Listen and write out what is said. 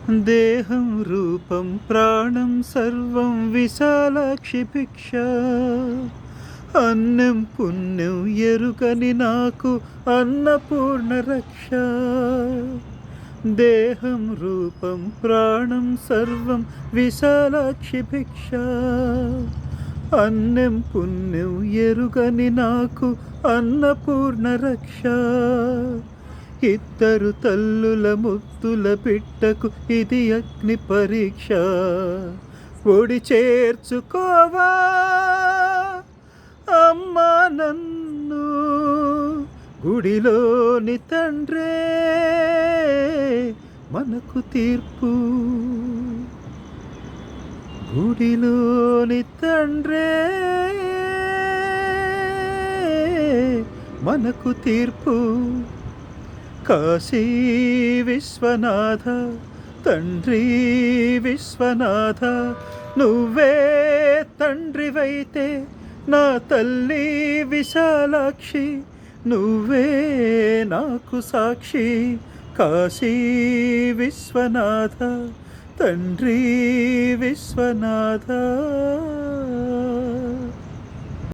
దేహం రూపం ప్రాణం సర్వం విశాలాక్షి భిక్ష. అన్నం పుణ్యం ఎరుగని నాకు అన్నపూర్ణ రక్ష. దేహం రూపం ప్రాణం సర్వం విశాలాక్షి భిక్ష. అన్నం పుణ్యం ఎరుగని నాకు అన్నపూర్ణ రక్ష. ఇద్దరు తల్లుల ముద్దుల బిడ్డకు ఇది అగ్ని పరీక్ష. ఒడి చేర్చుకోవా అమ్మా నన్ను, గుడిలోని తండ్రే మనకు తీర్పు. గుడిలోని తండ్రే మనకు తీర్పు. కాశీ విశ్వనాథ తండ్రి విశ్వనాథ, నువ్వే తండ్రివైతే నా తల్లి విశాలాక్షి, నువ్వే నాకు సాక్షి. కాశీ విశ్వనాథ తండ్రి విశ్వనాథ.